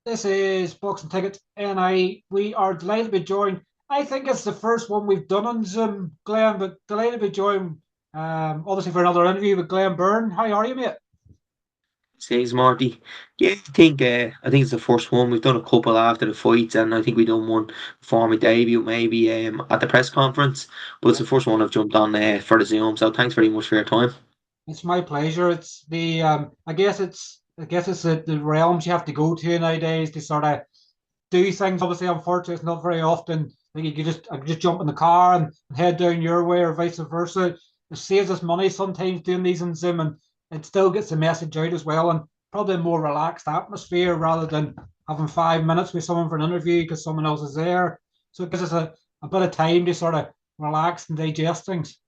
This is Boxing Tickets, and we are delighted to be joined. I think it's the first one we've done on Zoom, Glenn, but delighted to be joined, obviously for another interview with Glenn Byrne. How are you, mate? Says Marty. Yeah, I think it's the first one. We've done a couple after the fights, and I think we done one for my debut maybe at the press conference. But it's the first one I've jumped on for the Zoom. So thanks very much for your time. It's my pleasure. It's the I guess it's the realms you have to go to nowadays to sort of do things. Obviously, unfortunately, it's not very often. Like I could just jump in the car and head down your way, or vice versa. It saves us money sometimes doing these in Zoom, and it still gets the message out as well, and probably a more relaxed atmosphere rather than having 5 minutes with someone for an interview because someone else is there. So it gives us a bit of time to sort of relax and digest things.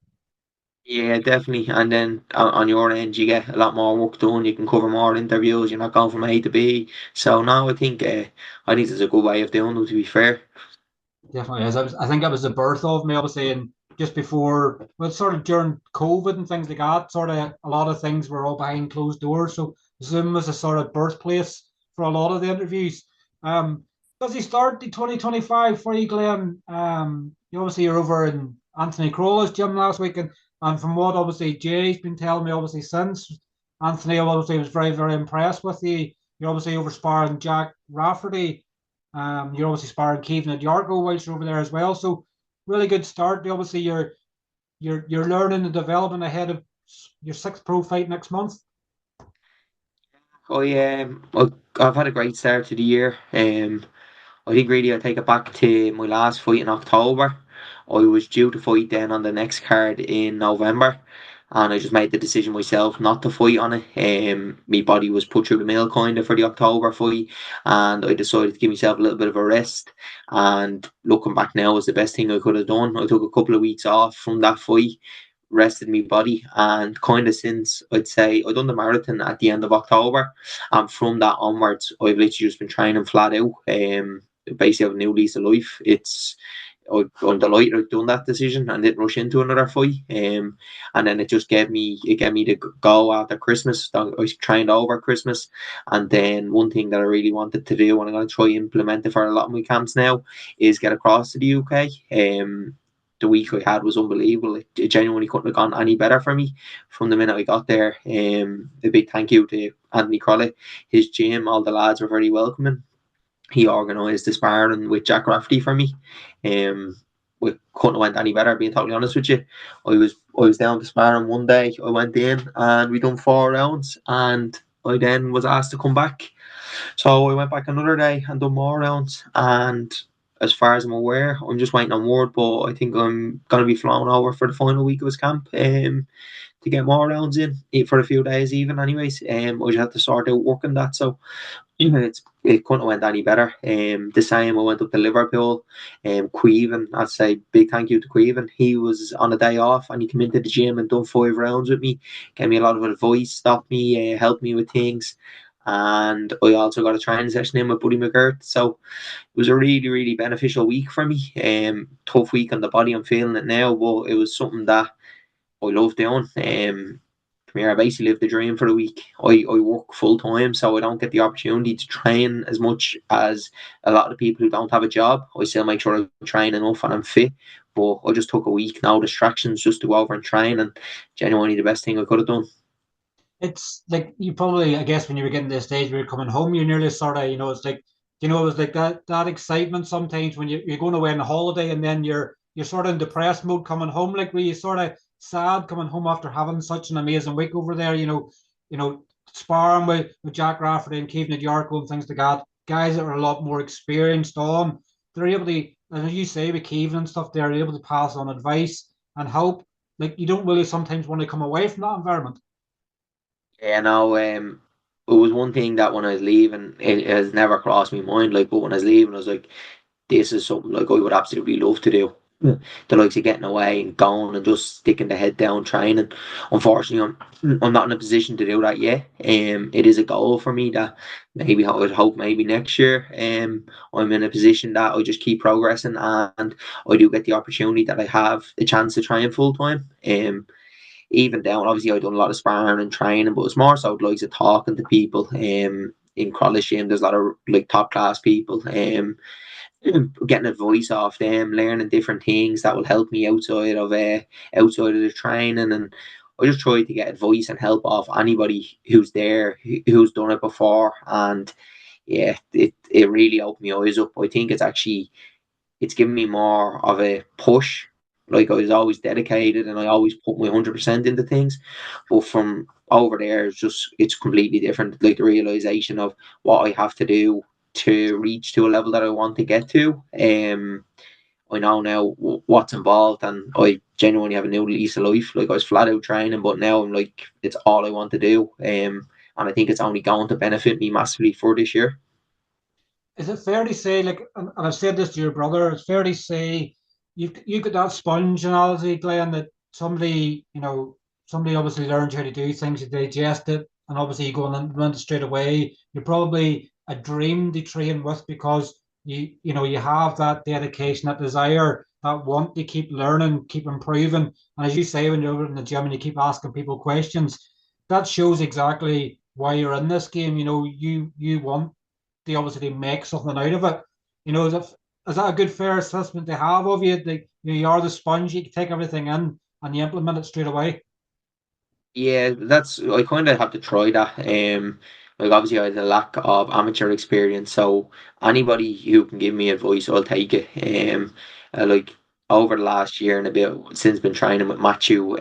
Yeah, definitely. And then on your end, you get a lot more work done. You can cover more interviews. You're not going from A to B. So now I think it's a good way of doing it. To be fair. Definitely is. I think that was the birth of me, obviously, and just before, well, sort of during COVID and things like that, sort of a lot of things were all behind closed doors. So Zoom was a sort of birthplace for a lot of the interviews. Um, does he start the 2025 for you, Glenn? You obviously you're over in Anthony Crolla's gym last week, and from what obviously Jay's been telling me, obviously since Anthony obviously was very, very impressed with you. You're obviously over sparring Jack Rafferty. You're obviously sparring Caoimhin and agyarko whilst you're over there as well. So really good start. Obviously, you're learning and developing ahead of your sixth pro fight next month. I've had a great start to the year. I think really I take it back to my last fight in October. I was due to fight then on the next card in November, and I just made the decision myself not to fight on it. My body was put through the mill kind of for the October fight, and I decided to give myself a little bit of a rest. And looking back now, was the best thing I could have done. I took a couple of weeks off from that fight, rested my body, and kind of since I'd say I done the marathon at the end of October, and from that onwards, I've literally just been training flat out. Basically have a new lease of life. I'm delighted I've done that decision and didn't rush into another fight. And then it gave me the go after Christmas. I was trained over Christmas, and then one thing that I really wanted to do, and I'm going to try to implement it for a lot of my camps now, is get across to the UK. The week I had was unbelievable. It genuinely couldn't have gone any better for me from the minute I got there. A big thank you to Anthony Crowley, his gym, all the lads were very welcoming. He organised the sparring with Jack Rafferty for me. Um, we couldn't have went any better, being totally honest with you. I was down to sparring one day. I went in and we done 4 rounds, and I then was asked to come back. So I went back another day and done more rounds. And as far as I'm aware, I'm just waiting on word, but I think I'm gonna be flown over for the final week of his camp. To get more rounds in for a few days even anyways. I just have to sort out working that. So it couldn't have went any better. The same, I went up to Liverpool. Queven, I'd say big thank you to Queven. He was on a day off and he came into the gym and done 5 rounds with me, gave me a lot of advice, stopped me, helped me with things. And I also got a training session in with Buddy McGirt. So it was a really, really beneficial week for me. Tough week on the body, I'm feeling it now, but it was something that I love doing. Come here, I basically live the dream for the week. I work full time, so I don't get the opportunity to train as much as a lot of people who don't have a job. I still make sure I train enough and I'm fit, but I just took a week, no distractions, just to go over and train, and genuinely the best thing I could have done. It's like you probably, I guess, when you were getting to the stage where you're coming home, you're nearly sort of, it's like, it was like that excitement sometimes when you're going away on a holiday and then you're sort of in depressed mode coming home, like were you sort of sad coming home after having such an amazing week over there, sparring with Jack Rafferty and Keith Agyarko and things like that, guys that are a lot more experienced on, they're able to, as you say, with Keith and stuff, they're able to pass on advice and help. Like you don't really sometimes want to come away from that environment. Yeah, no, it was one thing that when I was leaving, it has never crossed my mind. Like, but when I was leaving, I was like, this is something like I would absolutely love to do. Yeah. The likes of getting away and going and just sticking the head down training. Unfortunately, I'm not in a position to do that yet. It is a goal for me that maybe I would hope maybe next year. I'm in a position that I just keep progressing and I do get the opportunity that I have the chance to train full time. Even down, obviously, I've done a lot of sparring and training, but it's more so like talking to people. in Crolla's gym. There's a lot of like top class people. Getting advice off them, learning different things that will help me outside of the training, and I just try to get advice and help off anybody who's there who's done it before. And yeah, it really opened my eyes up. I think it's given me more of a push. Like I was always dedicated and I always put my 100% into things, but from over there, it's completely different. Like the realization of what I have to do to reach to a level that I want to get to. I know now what's involved, and I genuinely have a new lease of life. Like I was flat out training, but now I'm like it's all I want to do. And I think it's only going to benefit me massively for this year. Is it fair to say, like, and I've said this to your brother, it's fair to say you got that sponge analogy, Glenn, that somebody obviously learns how to do things, you digest it, and obviously you go and implement it straight away. You're probably a dream to train with because you have that dedication, that desire, that want to keep learning, keep improving. And as you say, when you're over in the gym and you keep asking people questions, that shows exactly why you're in this game. You want they obviously make something out of it. Is that a good fair assessment to have of you? You are the sponge, you take everything in and you implement it straight away. Yeah, that's I kind of have to try that. Like obviously I had a lack of amateur experience, so anybody who can give me advice, I'll take it. Like over the last year and a bit since been training with Matthew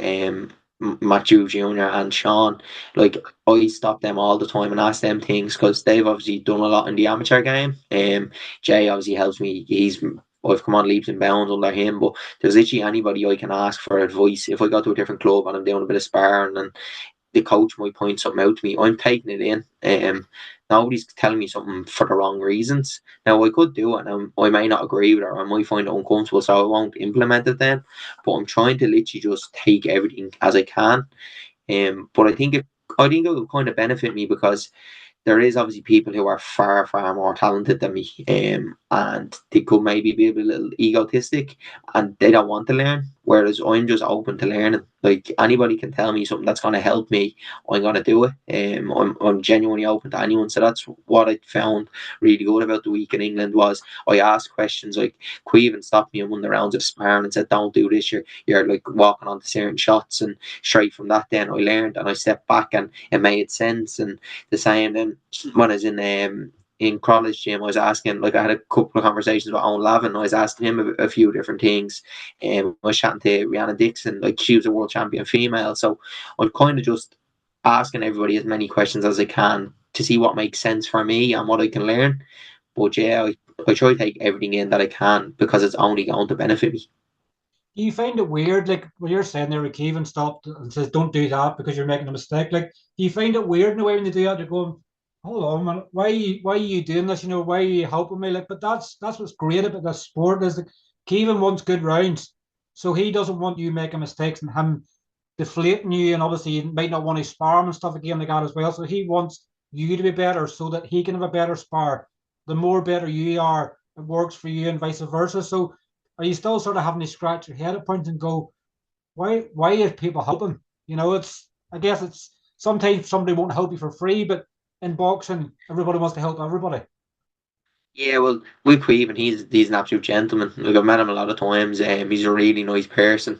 Junior and Sean, like I stop them all the time and ask them things because they've obviously done a lot in the amateur game. Jay obviously helps me. I've come on leaps and bounds under him, but there's literally anybody I can ask for advice. If I go to a different club and I'm doing a bit of sparring and the coach might point something out to me, I'm taking it in. Nobody's telling me something for the wrong reasons. Now I could do it, and I may not agree with it, or I might find it uncomfortable, so I won't implement it then. But I'm trying to literally just take everything as I can. But I think it will kind of benefit me because there is obviously people who are far, far more talented than me, and they could maybe be a little egotistic and they don't want to learn. Whereas I'm just open to learning. Like anybody can tell me something that's going to help me, I'm going to do it. I'm genuinely open to anyone. So that's what I found really good about the week in England was I asked questions like Queven stopped me in one of the rounds of sparring and said, "Don't do this. You're like walking onto certain shots," and straight from that, then I learned and I stepped back and it made sense. And the same then when I was in college gym, I was asking, like, I had a couple of conversations with Owen Lavin. I was asking him a few different things. I was chatting to Rihanna Dixon, like, she was a world champion female. So I'm kind of just asking everybody as many questions as I can to see what makes sense for me and what I can learn. But yeah, I try to take everything in that I can because it's only going to benefit me. Do you find it weird, like when you're saying there, Keevan stopped and says, "Don't do that because you're making a mistake." Like, do you find it weird in the way when they do that? They're going, "Hold on, man, why are you doing this? Why are you helping me?" Like, but that's what's great about this sport is that Keevan wants good rounds, so he doesn't want you making mistakes and him deflating you, and obviously you might not want to spar him and stuff again like that as well. So he wants you to be better so that he can have a better spar. The more better you are, it works for you and vice versa. So are you still sort of having to scratch your head at points and go, why is people helping? It's I guess it's sometimes somebody won't help you for free, but in boxing, everybody wants to help everybody. Yeah, well, with Queven, he's an absolute gentleman. Like I've met him a lot of times. He's a really nice person.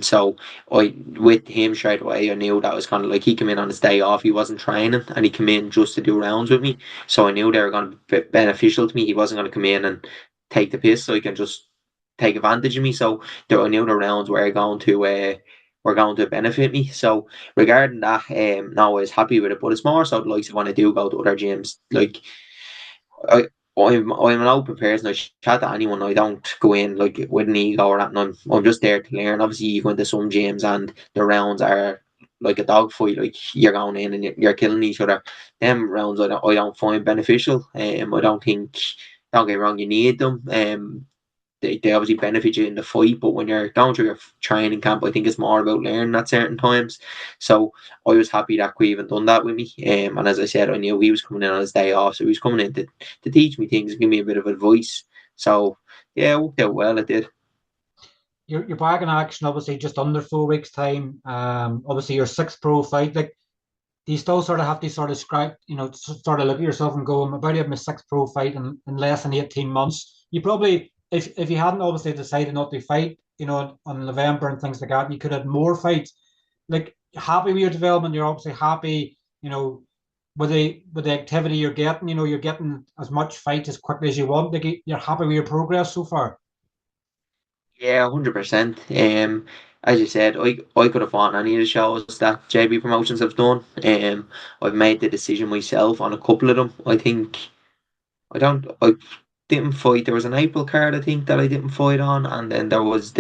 So I with him straight away, I knew that was kind of like he came in on his day off. He wasn't training, and he came in just to do rounds with me. So I knew they were going to be beneficial to me. He wasn't going to come in and take the piss, so he can just take advantage of me. So I knew the rounds were going to benefit me. So regarding that, no, I was happy with it. But it's more so the likes of when I do go to other gyms, like. I I'm an open person. I chat to anyone. I don't go in like with an ego or that. I'm just there to learn. Obviously, you go into some gyms and the rounds are like a dogfight. Like you're going in and you're killing each other. Them rounds I don't find beneficial. I don't think. Don't get me wrong. You need them. They obviously benefit you in the fight, but when you're going through your training camp, I think it's more about learning at certain times. So I was happy that we even done that with me. And as I said, I knew he was coming in on his day off, so he was coming in to teach me things, give me a bit of advice. So yeah, it worked out well. It did. You're back in action, obviously, just under 4 weeks' time. Obviously, your sixth pro fight. Like, do you still sort of have to sort of scratch, sort of look at yourself and go, I'm about to have my sixth pro fight in less than 18 months. You probably, if you hadn't obviously decided not to fight, on November and things like that, you could have more fights. Like, happy with your development, you're obviously happy, with the activity you're getting, you're getting as much fight as quickly as you want. Like, you're happy with your progress so far. Yeah, 100%. As you said, I could have fought any of the shows that JB Promotions have done. I've made the decision myself on a couple of them. I didn't fight. There was an April card I think that I didn't fight on, and then there was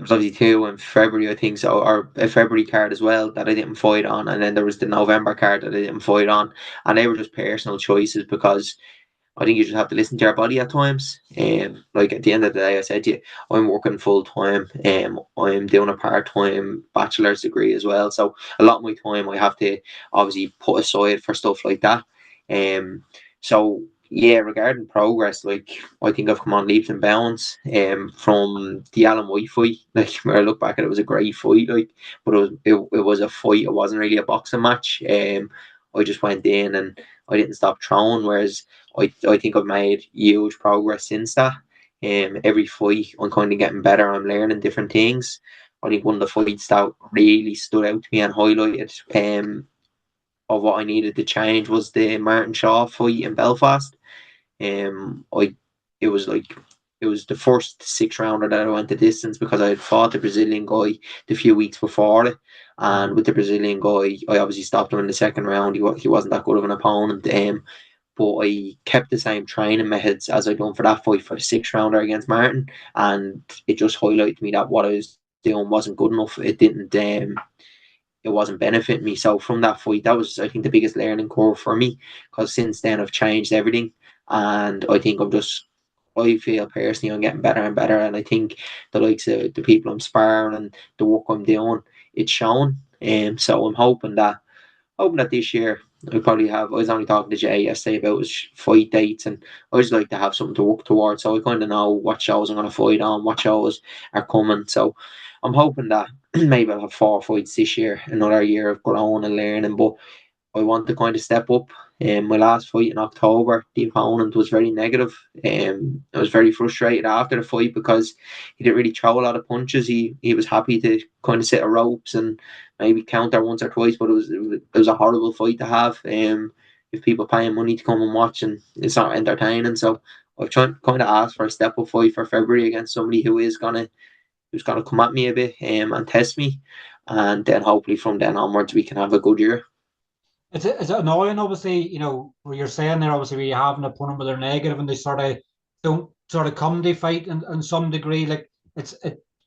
obviously two in February I think so, or a February card as well that I didn't fight on, and then there was the November card that I didn't fight on, and they were just personal choices because I think you just have to listen to your body at times. Like at the end of the day, I said to you, I'm working full time. I'm doing a part time bachelor's degree as well. So a lot of my time I have to obviously put aside for stuff like that. Um, so yeah, regarding progress, like I think I've come on leaps and bounds. From the Alan White fight, like when I look back at it, it was a great fight. Like, but it was a fight. It wasn't really a boxing match. I just went in and I didn't stop throwing. Whereas I think I've made huge progress since that. Every fight I'm kind of getting better. I'm learning different things. I think one of the fights that really stood out to me and highlighted of what I needed to change was the Martin Shaw fight in Belfast. I it was like it was the first six rounder that I went the distance because I had fought the Brazilian guy the few weeks before it, and with the Brazilian guy, I obviously stopped him in the second round. He wasn't that good of an opponent. But I kept the same training methods as I done for that fight for the six rounder against Martin, and it just highlighted me that what I was doing wasn't good enough. It wasn't benefiting me. So from that fight, that was I think the biggest learning curve for me because since then I've changed everything, and I think I feel personally I'm getting better and better, and I think the likes of the people I'm sparring and the work I'm doing, it's shown. So I'm hoping that this year I probably have. I was only talking to Jay yesterday about his fight dates, and I just like to have something to work towards. So I kind of know what shows I'm going to fight on, what shows are coming. So I'm hoping that maybe I'll have four fights this year, another year of growing and learning. But I want to kind of step up. My last fight in October, the opponent was very negative. I was very frustrated after the fight because he didn't really throw a lot of punches. He was happy to kind of sit at ropes and maybe counter once or twice, but it was a horrible fight to have. If people paying money to come and watch and it's not entertaining, so I've tried kind of asked for a step up fight for February against somebody who's gonna come at me a bit and test me, and then hopefully from then onwards we can have a good year. It's annoying, obviously, where you're saying there, obviously, where you have an opponent with their negative and they don't sort of come to fight in some degree. Like,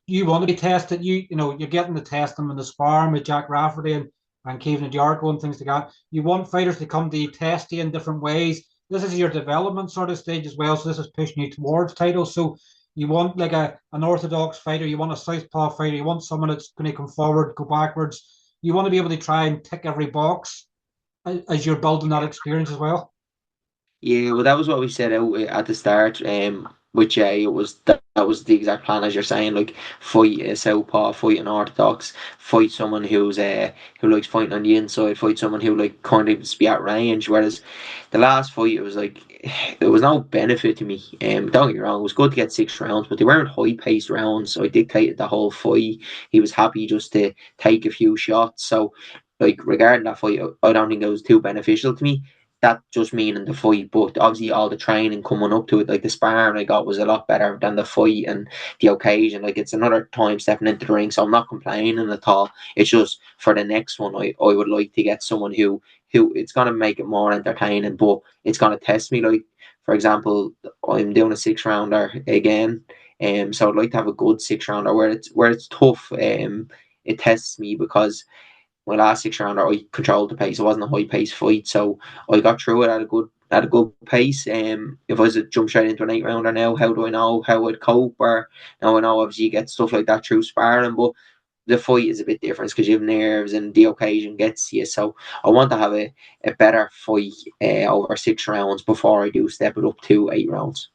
you want to be tested. You're getting to test them in the sparring with Jack Rafferty and Kevin agyarko and things like that. You want fighters to come to test you in different ways. This is your development sort of stage as well. So this is pushing you towards titles. So you want like an orthodox fighter, you want a southpaw fighter, you want someone that's going to come forward, go backwards. You want to be able to try and tick every box as you're building that experience as well. Yeah, well, that was what we set out at the start. With Jay, that was the exact plan as you're saying. Like fight a southpaw, fight an orthodox, fight someone who likes fighting on the inside, fight someone who like kind of be at range. Whereas the last fight, it was like it was no benefit to me. Don't get me wrong, it was good to get six rounds, but they weren't high paced rounds. So I dictated the whole fight. He was happy just to take a few shots. So like regarding that fight, I don't think it was too beneficial to me that just meaning the fight, but obviously all the training coming up to it, like the sparring I got was a lot better than the fight and the occasion. Like it's another time stepping into the ring, so I'm not complaining at all. It's just for the next one, I would like to get someone who it's gonna make it more entertaining, but it's gonna test me. Like for example, I'm doing a six rounder again, so I'd like to have a good six rounder where it's tough. It tests me because my last six rounder, I controlled the pace. It wasn't a high pace fight, so I got through it at a good pace. If I was to jump straight into an eight rounder now, how do I know how I'd cope? Or now I know obviously you get stuff like that through sparring, but the fight is a bit different because you have nerves and the occasion gets to you. So I want to have a better fight over six rounds before I do step it up to eight rounds.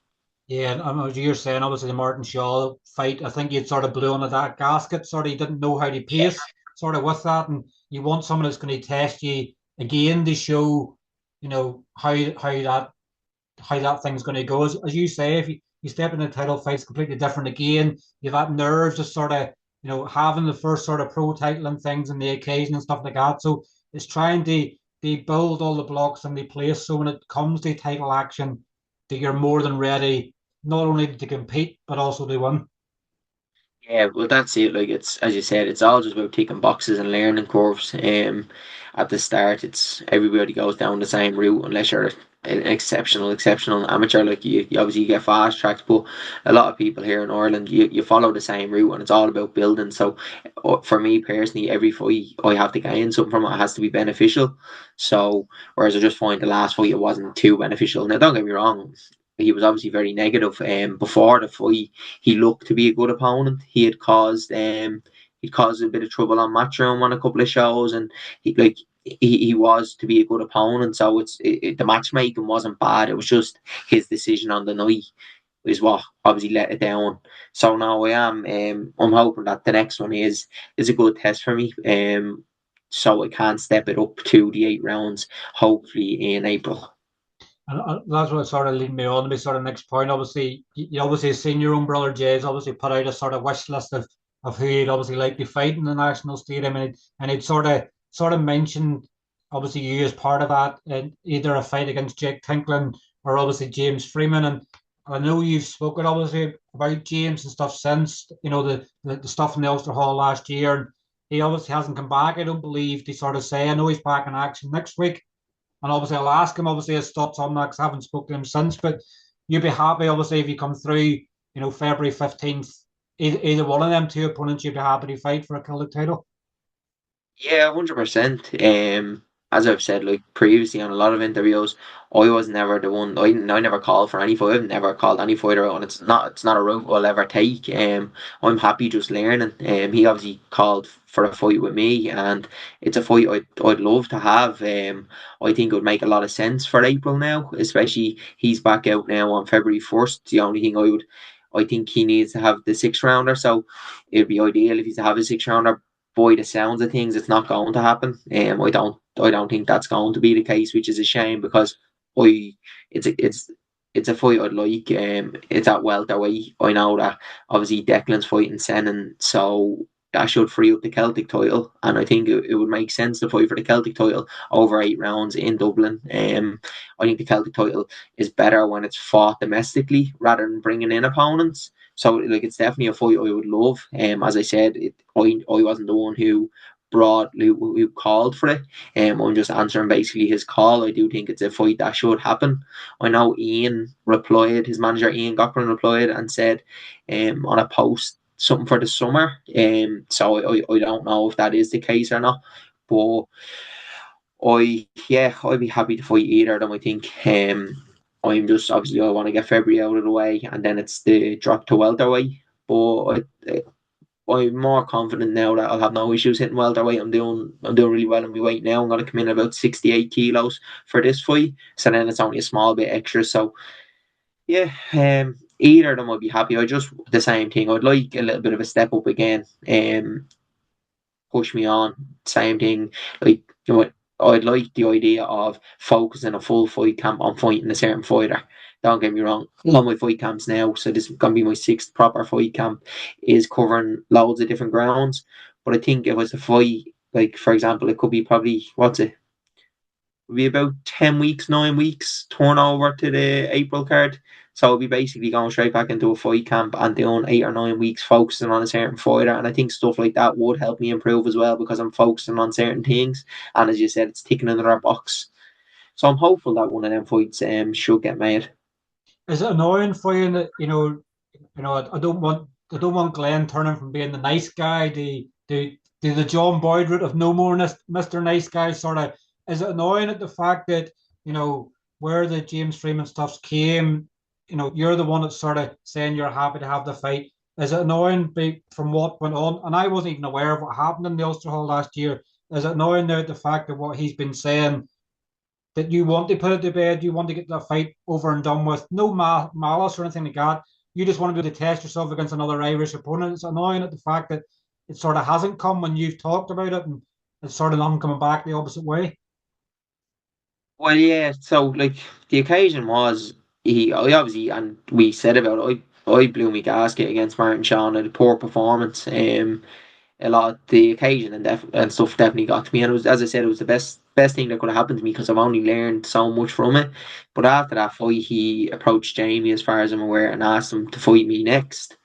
Yeah, and as you're saying, obviously the Martin Shaw fight, I think you'd sort of blown at that gasket, sort of you didn't know how to pace. sort of with that, and you want someone that's going to test you again to show, how that thing's going to go. As you say, if you step in the title fight, it's completely different again. You've that nerves just sort of, having the first sort of pro title and things and the occasion and stuff like that. So it's trying to build all the blocks in the place. So when it comes to title action, that you're more than ready, not only to compete, but also to win. Yeah, well, that's it. Like it's as you said, it's all just about ticking boxes and learning curves. At the start, it's everybody goes down the same route unless you're an exceptional amateur. Like you obviously get fast tracks, but a lot of people here in Ireland, you follow the same route, and it's all about building. So, for me personally, every fight I have to gain something from it. It has to be beneficial. So, whereas I just find the last fight it wasn't too beneficial. Now, don't get me wrong. He was obviously very negative. Before the fight, he looked to be a good opponent. He'd caused a bit of trouble on Matchroom on a couple of shows, and he was to be a good opponent. So the matchmaking wasn't bad. It was just his decision on the night is what obviously let it down. So now I'm hoping that the next one is a good test for me. So I can step it up to the 8 rounds, hopefully in April. And that's what sort of lead me on to my sort of next point. Obviously, you obviously seen your own brother Jay's obviously put out a sort of wish list of who he'd obviously like to fight in the national stadium, and he'd sort of mentioned obviously you as part of that, and either a fight against Jake Tinklin or obviously James Freeman. And I know you've spoken obviously about James and stuff since, the stuff in the Ulster Hall last year, and he obviously hasn't come back. I don't believe to sort of say. I know he's back in action next week. And obviously, I'll ask him, obviously, his thoughts on that because I haven't spoken to him since. But you'd be happy, obviously, if you come through, February 15th, either one of them two opponents, you'd be happy to fight for a Celtic title. Yeah, 100%. As I've said, like previously on a lot of interviews, I was never the one. I never called for any fight. I've never called any fighter out, and it's not a route I'll ever take. I'm happy just learning. He obviously called for a fight with me, and it's a fight I'd love to have. I think it would make a lot of sense for April now, especially he's back out now on February 1st. The only thing I think he needs to have the 6 rounder, so it'd be ideal if he's to have a 6 rounder. By the sounds of things, it's not going to happen. I don't think that's going to be the case, which is a shame because I, it's a fight I'd like. It's at welterweight. I know that obviously Declan's fighting senan, so that should free up the Celtic title, and I think it would make sense to fight for the Celtic title over 8 rounds in Dublin. I think the Celtic title is better when it's fought domestically rather than bringing in opponents. So like it's definitely a fight I would love. As I said, I wasn't the one who called for it. I'm just answering basically his call. I do think it's a fight that should happen. I know his manager Ian Cochran replied and said on a post something for the summer. So I don't know if that is the case or not. But I'd be happy to fight either of them. I think I'm just obviously I want to get February out of the way, and then it's the drop to welterweight. But I'm more confident now that I'll have no issues hitting welterweight. I'm doing really well in my weight now. I'm gonna come in about 68 kilos for this fight, so then it's only a small bit extra. So yeah, either of them I'd be happy. I just the same thing. I'd like a little bit of a step up again. Push me on. Same thing. Like I'd like the idea of focusing a full fight camp on fighting a certain fighter. Don't get me wrong. All my fight camps now, so this is gonna be my sixth proper fight camp, is covering loads of different grounds. But I think if it was a fight, like for example, it could be probably what's it? It'll be about 10 weeks, 9 weeks turnover to the April card. So I'll be basically going straight back into a fight camp and doing 8 or 9 weeks focusing on a certain fighter. And I think stuff like that would help me improve as well because I'm focusing on certain things. And as you said, it's ticking another box. So I'm hopeful that one of them fights should get made. Is it annoying for you that I don't want Glenn turning from being the nice guy to the John Boyd route of no more Mr. Nice Guy sort of. Is it annoying at the fact that where the James Freeman stuffs came, you're the one that's sort of saying you're happy to have the fight. Is it annoying from what went on? And I wasn't even aware of what happened in the Ulster Hall last year. Is it annoying now the fact that what he's been saying that you want to put it to bed, you want to get that fight over and done with, no malice or anything like that. You just want to be able to test yourself against another Irish opponent. It's annoying at the fact that it sort of hasn't come when you've talked about it, and it's sort of them coming back the opposite way. Well, yeah. So like the occasion was I obviously, and we said about it, I blew my gasket against Martin Shawn and a poor performance. A lot the occasion and stuff definitely got to me, and it was, as I said, it was the best thing that could have happened to me because I've only learned so much from it. But after that fight, he approached Jamie, as far as I'm aware, and asked him to fight me next.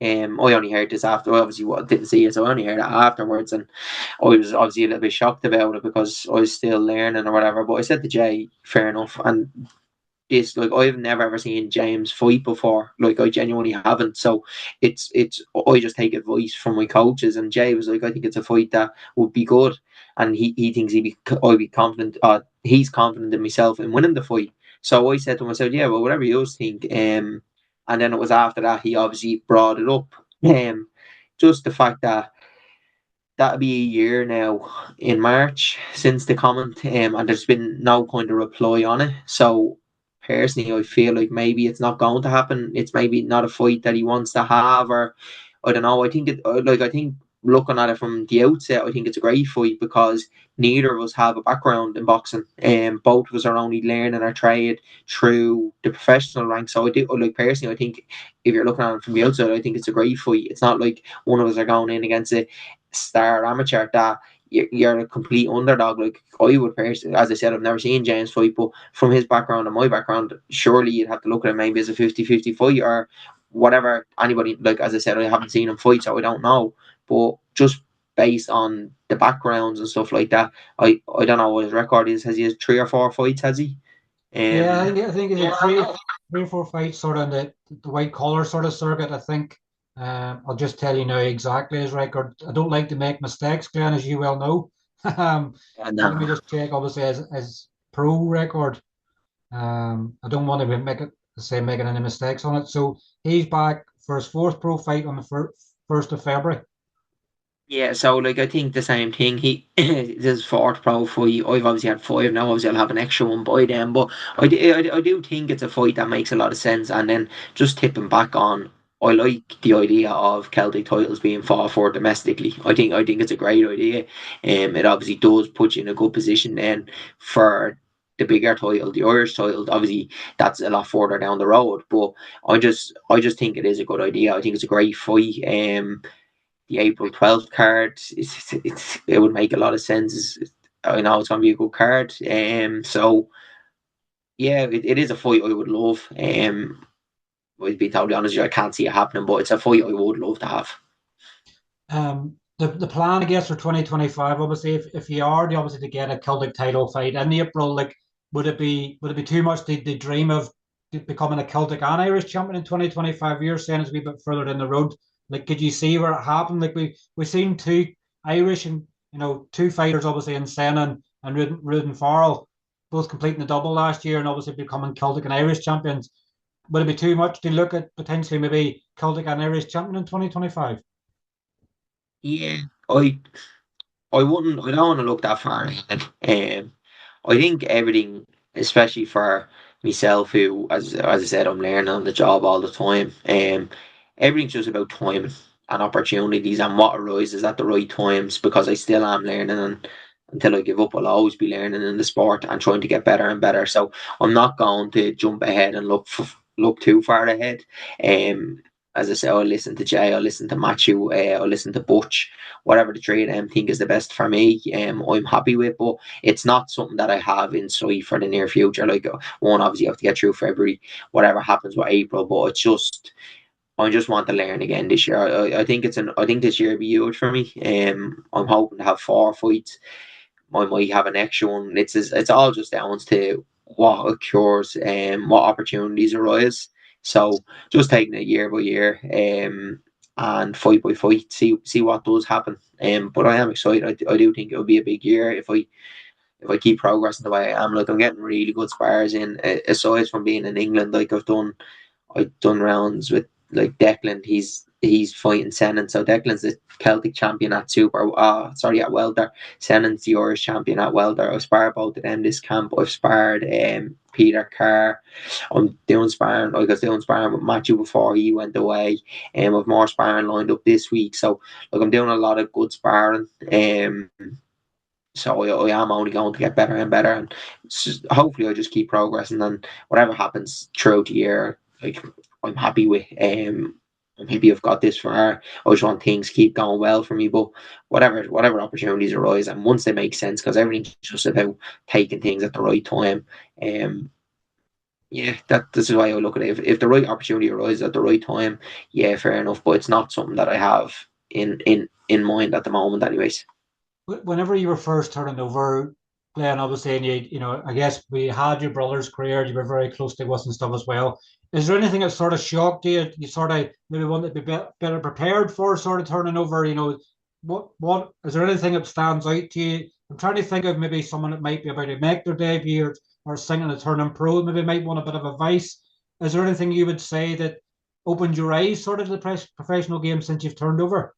I only heard this after. I obviously didn't see it, so I only heard it afterwards, and I was obviously a little bit shocked about it because I was still learning or whatever. But I said to Jay, fair enough, and is like I've never ever seen James fight before. Like I genuinely haven't. So it's I just take advice from my coaches. And Jay was like, I think it's a fight that would be good, and he thinks I'd be confident. He's confident in myself in winning the fight. So I said to him, I said, yeah, well, whatever you think. And then it was after that he obviously brought it up. Just the fact that that'll be a year now in March since the comment, and there's been no kind of reply on it. So personally, I feel like maybe it's not going to happen. It's maybe not a fight that he wants to have, or I don't know. I think looking at it from the outset, I think it's a great fight because neither of us have a background in boxing, and both of us are only learning our trade through the professional ranks. So I do like personally, I think if you're looking at it from the outside, I think it's a great fight. It's not like one of us are going in against a star amateur that you're a complete underdog. Like I would personally, as I said, I've never seen James fight, but from his background and my background, surely you'd have to look at it maybe as a 50-50 fight or whatever. Anybody, like as I said, I haven't seen him fight, so I don't know. But just based on the backgrounds and stuff like that, I don't know what his record is. Has he had 3 or 4 fights? Has he? Yeah, Um, I think it's a three or four fights sort of in the white collar sort of circuit. I think I'll just tell you now exactly his record. I don't like to make mistakes, Glenn, as you well know. and Let me just check, obviously, his pro record. I don't want to making any mistakes on it. So he's back for his fourth pro fight on the 1st of February. Yeah, so like I think the same thing. He this is fourth pro fight. I've obviously had five now. Obviously, I'll have an extra one by then. But I do think it's a fight that makes a lot of sense. And then just tipping back on, I like the idea of Celtic titles being fought for domestically. I think it's a great idea. It obviously does put you in a good position then for the bigger title, the Irish title. Obviously, that's a lot further down the road. But I just think it is a good idea. I think it's a great fight. The April 12th card, it would make a lot of sense. I know it's going to be a good card. So yeah, it is a fight I would love. I'd be totally honest with you, I can't see it happening, but it's a fight I would love to have. The plan, I guess, for 2025, obviously, if you are obviously to get a Celtic title fight in April, like would it be too much to dream of becoming a Celtic and Irish champion in 2025? You're saying it's a wee bit further down the road. Like, could you see where it happened? Like we've seen two Irish and two fighters obviously in Senan and Rudin Farrell both completing the double last year and obviously becoming Celtic and Irish champions. Would it be too much to look at potentially maybe Celtic and Irish champion in 2025? Yeah, I don't want to look that far ahead. I think everything, especially for myself, who, as I said, I'm learning on the job all the time. Everything's just about timing and opportunities and what arises at the right times. Because I still am learning, and until I give up, I'll always be learning in the sport and trying to get better and better. So I'm not going to jump ahead and look too far ahead. Um, as I said, I'll listen to Jay, I'll listen to Matthew, I'll listen to Butch, whatever the three of them think is the best for me. I'm happy with, but it's not something that I have in sight for the near future. Like one, obviously, I have to get through February, whatever happens with April. But it's just I just want to learn again this year. I think this year will be huge for me. I'm hoping to have 4 fights. I might have an extra one. It's all just down to what occurs and what opportunities arise. So just taking it year by year, and fight by fight, see what does happen. But I am excited. I do think it will be a big year if I keep progressing the way I am. Like I'm getting really good spars in. Aside from being in England, like I've done rounds with like Declan. He's fighting Senan. So Declan's the Celtic champion at at welter. Senan's the Irish champion at welter. I've sparred both of them this camp. I've sparred Peter, Carr. I'm doing sparring, like I was doing sparring with Matthew before he went away, and with more sparring lined up this week. So like I'm doing a lot of good sparring. So I am only going to get better and better, and hopefully I just keep progressing. And whatever happens throughout the year, like I'm happy with. I'm happy I've got this far. I just want things to keep going well for me. But whatever opportunities arise, and once they make sense, because everything's just about taking things at the right time. Um, yeah, this is why I look at it. If the right opportunity arises at the right time, yeah, fair enough. But it's not something that I have in mind at the moment, anyways. Whenever you were first turning over, Glenn, I was saying I guess we had your brother's career, you were very close to us and stuff as well. Is there anything that sort of shocked you? You sort of maybe wanted to be better prepared for sort of turning over, what is there anything that stands out to you? I'm trying to think of maybe someone that might be about to make their debut or singing a turning pro, maybe might want a bit of advice. Is there anything you would say that opened your eyes sort of to the professional game since you've turned over?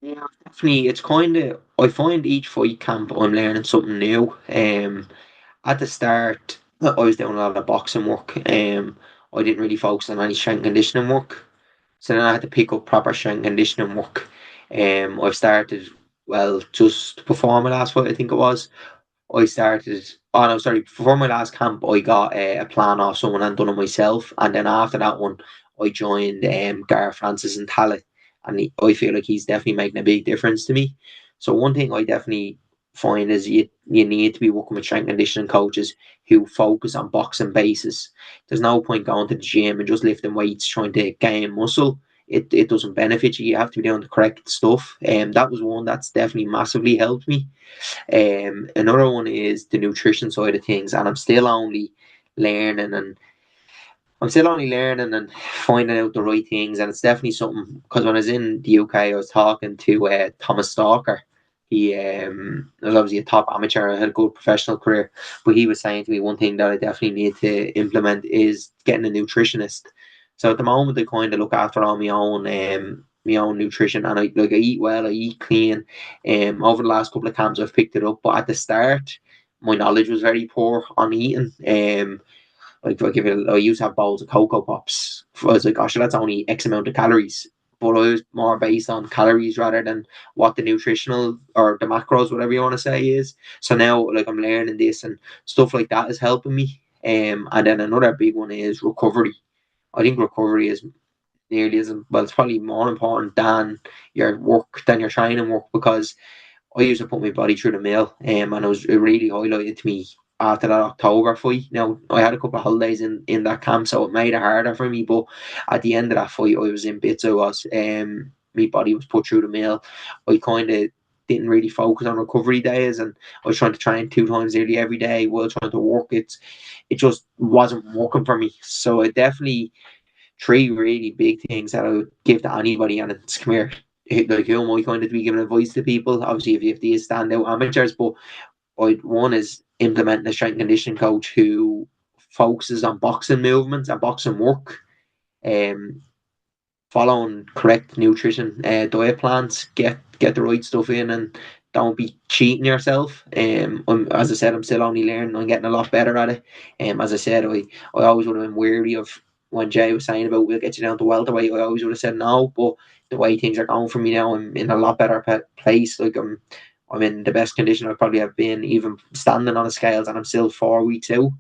Yeah, definitely. It's kind of I find each fight camp I'm learning something new. At the start, I was doing a lot of boxing work. I didn't really focus on any strength and conditioning work, so then I had to pick up proper strength and conditioning work. I've started just before my last fight, I think it was. I started. Oh no, sorry. Before my last camp, I got a plan off someone and done it myself, and then after that one, I joined Gar Francis and Talent, and I feel like he's definitely making a big difference to me. So one thing I definitely find is you need to be working with strength and conditioning coaches who focus on boxing basis. There's no point going to the gym and just lifting weights trying to gain muscle. It doesn't benefit you. You have to be doing the correct stuff. And that was one that's definitely massively helped me. Another one is the nutrition side of things, and learning and I'm still only learning and finding out the right things. And it's definitely something because when I was in the UK, I was talking to Thomas Stalker. He was obviously a top amateur, had a good professional career, but he was saying to me one thing that I definitely need to implement is getting a nutritionist. So at the moment, I kind of look after all my own nutrition, and I eat well, I eat clean. Over the last couple of camps, I've picked it up, but at the start, my knowledge was very poor on eating. I used to have bowls of Cocoa Pops. I was like, gosh, that's only X amount of calories. But I was more based on calories rather than what the nutritional or the macros, whatever you want to say, is. So now, like, I'm learning this and stuff like that is helping me. And then another big one is recovery. I think recovery is nearly as well. It's probably more important than your training work, because I used to put my body through the mill, and it really highlighted to me after that October fight. Now I had a couple of holidays in that camp, so it made it harder for me. But at the end of that fight, I was in bits. My body was put through the mill. I kind of didn't really focus on recovery days, and I was trying to train 2 times nearly every day while trying to work. It just wasn't working for me. So I definitely three really big things that I would give to anybody, and it's come here. Like who am I kind of to be giving advice to people? Obviously, if you have these standout amateurs, but one is implementing a strength and conditioning coach who focuses on boxing movements and boxing work, um, following correct nutrition, diet plans, get the right stuff in, and don't be cheating yourself. As I said, I'm still only learning. I'm getting a lot better at it. As I said, I always would have been wary of when Jay was saying about we'll get you down to welterweight. I always would have said no, but the way things are going for me now, I'm in a lot better place. Like I'm in the best condition I've probably have been, even standing on the scales, and I'm still 4 weeks out.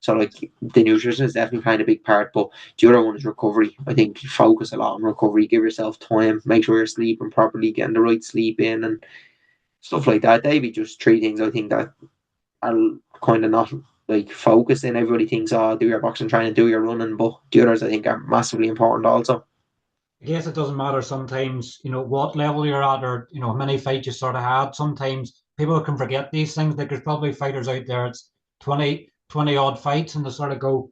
So like the nutrition is definitely playing a big part, but the other one is recovery. I think you focus a lot on recovery, give yourself time, make sure you're sleeping properly, getting the right sleep in, and stuff like that. They be just three things I think that are kind of not like focused in. Everybody thinks, oh, do your boxing training, do your running, but the others I think are massively important also. I guess it doesn't matter sometimes, what level you're at or, how many fights you sort of had. Sometimes people can forget these things. Like there's probably fighters out there, it's 20 odd fights and they sort of go,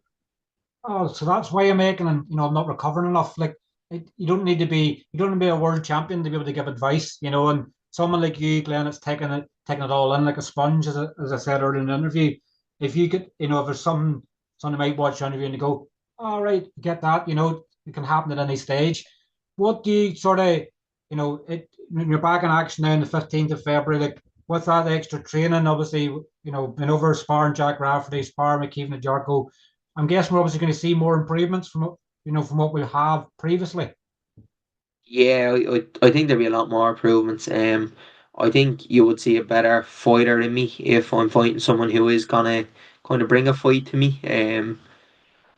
oh, so that's why I'm making and, I'm not recovering enough. Like you don't need to be a world champion to be able to give advice, and someone like you, Glenn, it's taking it all in like a sponge, as I said earlier in the interview. If you could, if there's somebody might watch the interview and they go, all right, get that, it can happen at any stage. What do you sort of, it when you're back in action now on the 15th of February, like with that extra training, obviously, been over sparring Jack Rafferty, sparring McKeevan agyarko. I'm guessing we're obviously going to see more improvements from what we have previously. Yeah, I think there'll be a lot more improvements. I think you would see a better fighter in me if I'm fighting someone who is gonna kind of bring a fight to me.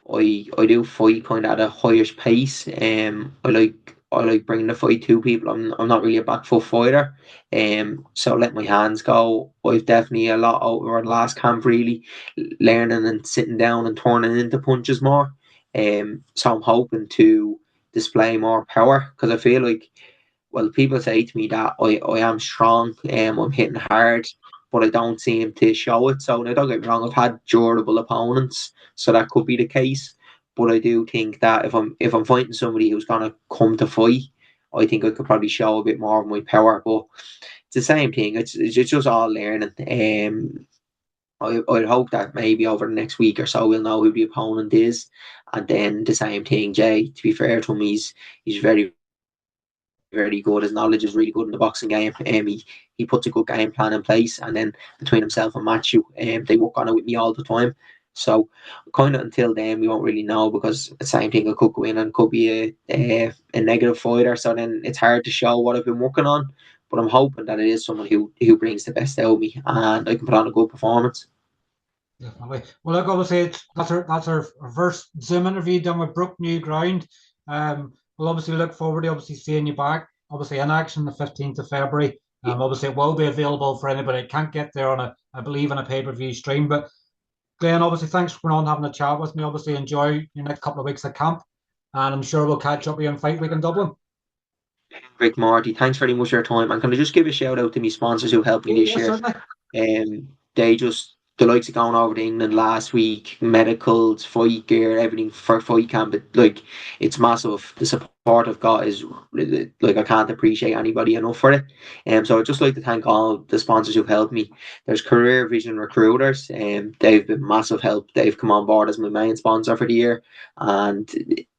I do fight kind of at a highish pace. I like bringing the fight to people. I'm not really a back foot fighter. So let my hands go. I've definitely a lot over the last camp really learning and sitting down and turning into punches more. So I'm hoping to display more power because I feel like, well, people say to me that I am strong, I'm hitting hard, but I don't seem to show it. So now don't get me wrong, I've had durable opponents, so that could be the case. But I do think that if I'm fighting somebody who's gonna come to fight, I think I could probably show a bit more of my power. But it's the same thing. It's just all learning. I'd hope that maybe over the next week or so we'll know who the opponent is, and then the same thing. Jay, to be fair to him, he's very very good. His knowledge is really good in the boxing game. He puts a good game plan in place, and then between himself and Matthew, they work on it with me all the time. So kind of until then, we won't really know because the same thing. I could go in and could be a negative fighter. So then it's hard to show what I've been working on. But I'm hoping that it is someone who brings the best out of me, and I can put on a good performance. Definitely. Well, look, obviously, that's our first Zoom interview done with Brooke New Ground. We'll obviously look forward to obviously seeing you back, obviously in action the 15th of February. Obviously, it will be available for anybody that can't get there I believe, on a pay-per-view stream. But Glenn, obviously, thanks for on having a chat with me. Obviously, enjoy your next couple of weeks at camp, and I'm sure we'll catch up with you in Fight Week in Dublin. Rick Marty, thanks very much for your time. And can I just give a shout out to my sponsors who helped me Yeah, this yeah, year? certainly. They just the likes of going over to England last week, medicals, fight gear, everything for fight camp. It's massive. The support I've got is like I can't appreciate anybody enough for it. So I'd just like to thank all the sponsors who've helped me. There's Career Vision Recruiters, and they've been massive help. They've come on board as my main sponsor for the year, and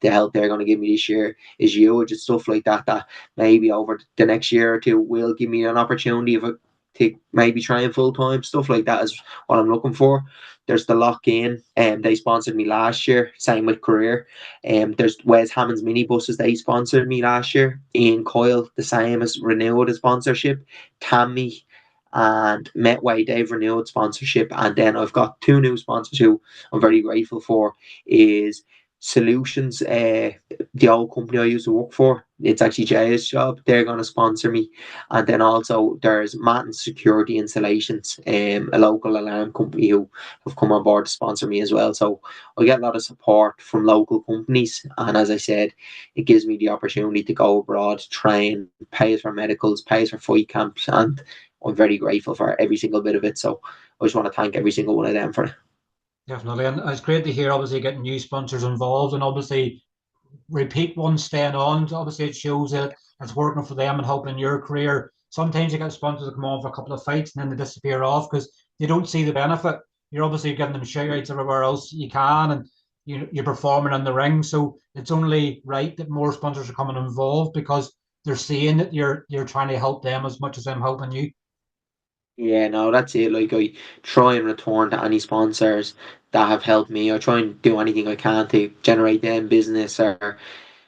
the help they're going to give me this year is huge. It's stuff like that maybe over the next year or two will give me an opportunity to maybe trying full time. Stuff like that is what I'm looking for. There's the lock in, and they sponsored me last year. Same with career. There's Wes Hammond's minibuses. They sponsored me last year. Ian Coyle, the same as renewed his sponsorship. Tammy and Metway, they've renewed sponsorship. And then I've got two new sponsors who I'm very grateful for. Is Solutions, the old company I used to work for. It's actually Jay's job. They're going to sponsor me. And then also there's Matten Security Installations, a local alarm company who have come on board to sponsor me as well. So I get a lot of support from local companies. And as I said, it gives me the opportunity to go abroad, train, pays for medicals, pays for fight camps. And I'm very grateful for every single bit of it. So I just want to thank every single one of them for it. Definitely. And it's great to hear, obviously, getting new sponsors involved and obviously repeat ones staying on. Obviously, it shows that it's working for them and helping your career. Sometimes you get sponsors that come on for a couple of fights and then they disappear off because they don't see the benefit. You're obviously giving them shout outs everywhere else you can, and you're performing in the ring. So it's only right that more sponsors are coming involved because they're seeing that you're trying to help them as much as them helping you. Yeah, no, that's it. Like I try and return to any sponsors that have helped me. I try and do anything I can to generate them business or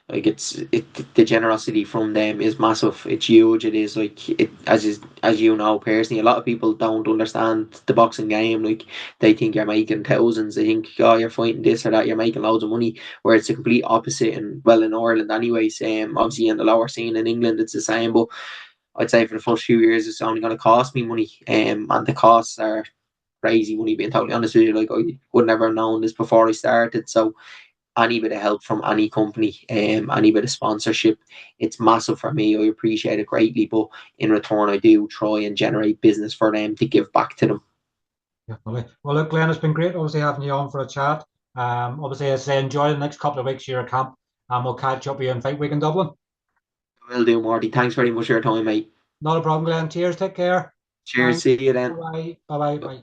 like the generosity from them is massive. It's huge. It is like it as you know personally. A lot of people don't understand the boxing game. Like they think you're making thousands. They think oh you're fighting this or that. You're making loads of money. Where it's the complete opposite. And well in Ireland anyways. Obviously in the lower scene in England it's the same. But I'd say for the first few years it's only going to cost me money. And the costs are crazy money. Being totally honest with you, like I would never have known this before I started. So any bit of help from any company, any bit of sponsorship, it's massive for me. I appreciate it greatly, but in return, I do try and generate business for them to give back to them. Definitely. Well, look, Glenn, it's been great obviously having you on for a chat. Obviously, as I say, enjoy the next couple of weeks here at camp, and we'll catch up with you in Fight Week in Dublin. Will do, Marty. Thanks very much for your time, mate. Not a problem, Glenn. Cheers. Take care. Cheers. Thanks. See you then. Bye bye. Bye bye. Bye.